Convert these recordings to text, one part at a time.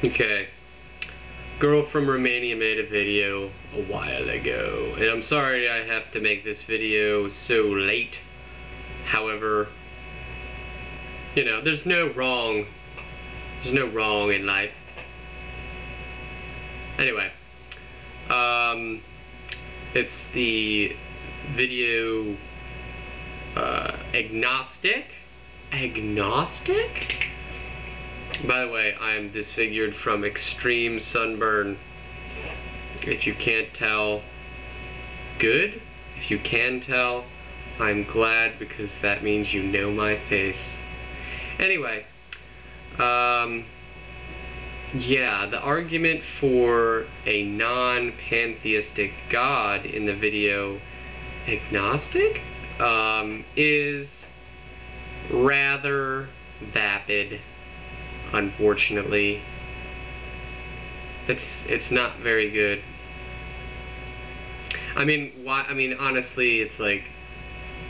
Okay. Girl from Romania made a video a while ago, and I'm sorry I have to make this video so late. However, you know, there's no wrong in life. Anyway, it's the video Agnostic? Agnostic? By the way, I am disfigured from extreme sunburn. If you can't tell, good. If you can tell, I'm glad, because that means you know my face. Anyway, yeah, the argument for a non-pantheistic God in the video Agnostic is rather vapid. Unfortunately, it's not very good. I mean, why? I mean, honestly, it's like,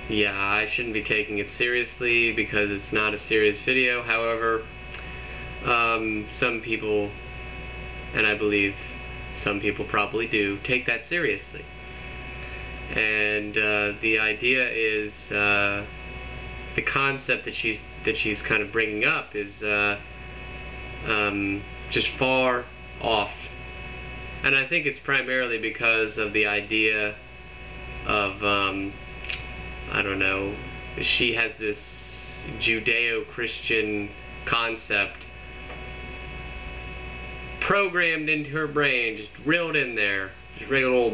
yeah, I shouldn't be taking it seriously because it's not a serious video. However, some people, and I believe some people probably do, take that seriously. And the idea is, the concept that she's kind of bringing up is just far off. And I think it's primarily because of the idea of, I don't know, she has this Judeo-Christian concept programmed into her brain, just drilled in there, just regular old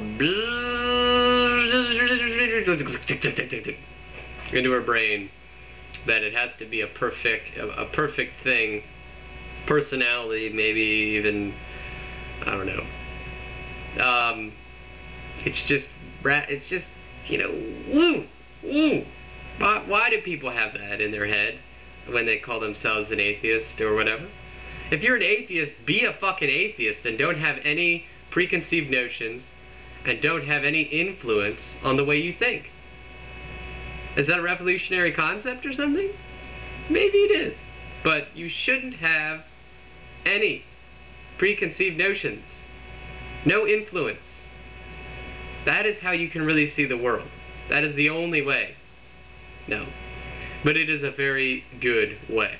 into her brain, that it has to be a perfect thing, personality, maybe even, I don't know. It's just, you know, why do people have that in their head when they call themselves an atheist or whatever? If you're an atheist, be a fucking atheist and don't have any preconceived notions and don't have any influence on the way you think. Is that a revolutionary concept or something? Maybe it is. But you shouldn't have any preconceived notions. No influence. That is how you can really see the world. That is the only way. No. But it is a very good way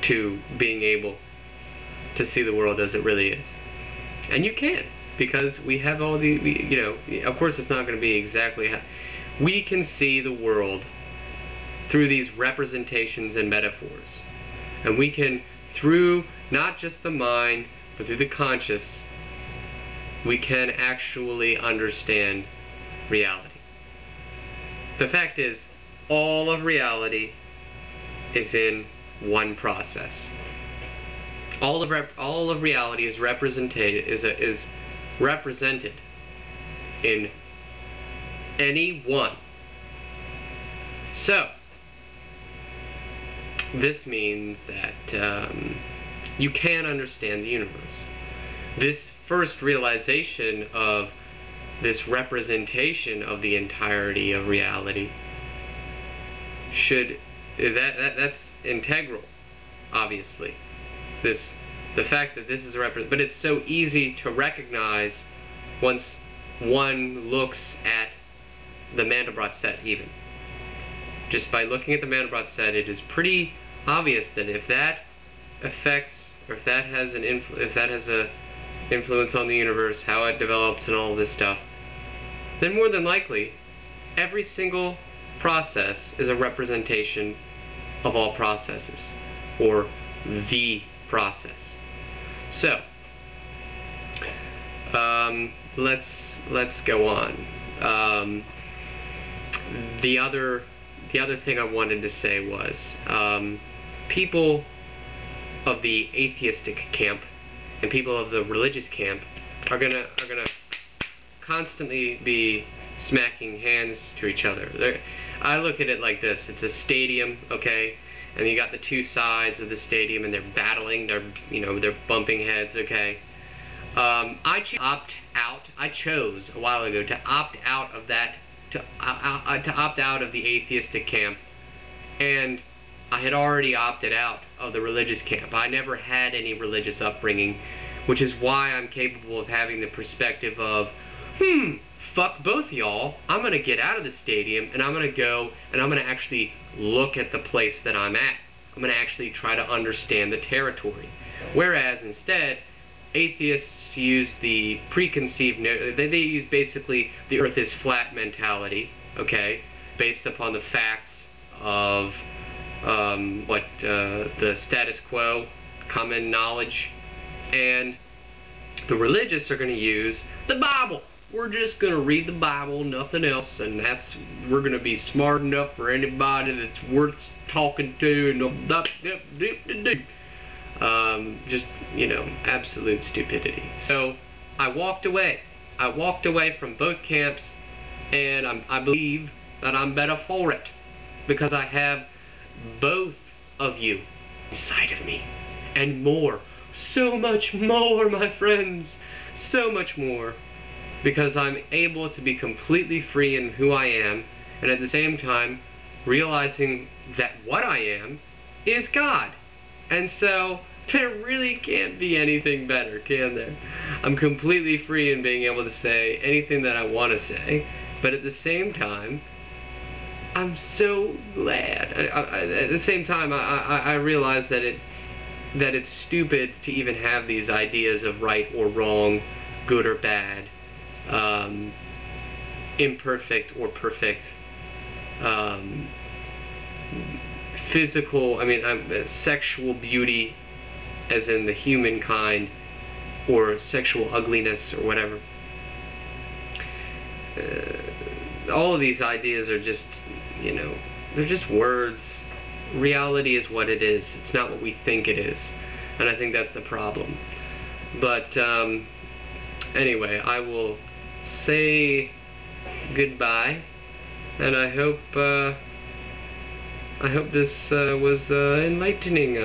to being able to see the world as it really is. And you can, because we have all the, you know, of course it's not going to be exactly how, we can see the world through these representations and metaphors. And we can, through not just the mind, but through the conscious, we can actually understand reality. The fact is, all of reality is in one process. All of reality is represented in any one. So this means that you can understand the universe. This first realization of this representation of the entirety of reality should, that's integral, obviously. The fact that this is a but it's so easy to recognize once one looks at the Mandelbrot set. Even just by looking at the Mandelbrot set, it is pretty obvious that if that affects, or if that has an influence on the universe, how it develops and all this stuff, then more than likely every single process is a representation of all processes, or the process. So let's go on. The other thing I wanted to say was, people of the atheistic camp and people of the religious camp are gonna constantly be smacking hands to each other. I look at it like this: it's a stadium, okay, and you got the two sides of the stadium, and they're battling. They're bumping heads, okay. I chose a while ago to opt out of that, to opt out of the atheistic camp, and I had already opted out of the religious camp. I never had any religious upbringing, which is why I'm capable of having the perspective of, fuck both y'all. I'm going to get out of the stadium, and I'm going to go, and I'm going to actually look at the place that I'm at. I'm going to actually try to understand the territory. Whereas, instead, atheists use the preconceived, they use basically the earth is flat mentality, okay, based upon the facts of the status quo, common knowledge, and the religious are going to use the Bible. We're just going to read the Bible, nothing else, and we're going to be smart enough for anybody that's worth talking to, and just, absolute stupidity. So I walked away. I walked away from both camps, and I believe that I'm better for it, because I have both of you inside of me, and more, so much more, my friends, so much more, because I'm able to be completely free in who I am, and at the same time realizing that what I am is God. And so there really can't be anything better, can there? I'm completely free in being able to say anything that I want to say, but at the same time, I'm so glad. At the same time, I realize that it's stupid to even have these ideas of right or wrong, good or bad, imperfect or perfect, physical, sexual beauty, as in the humankind, or sexual ugliness, or whatever. All of these ideas are just, they're just words. Reality is what it is. It's not what we think it is. And I think that's the problem. But, anyway, I will say goodbye, and I hope this was enlightening.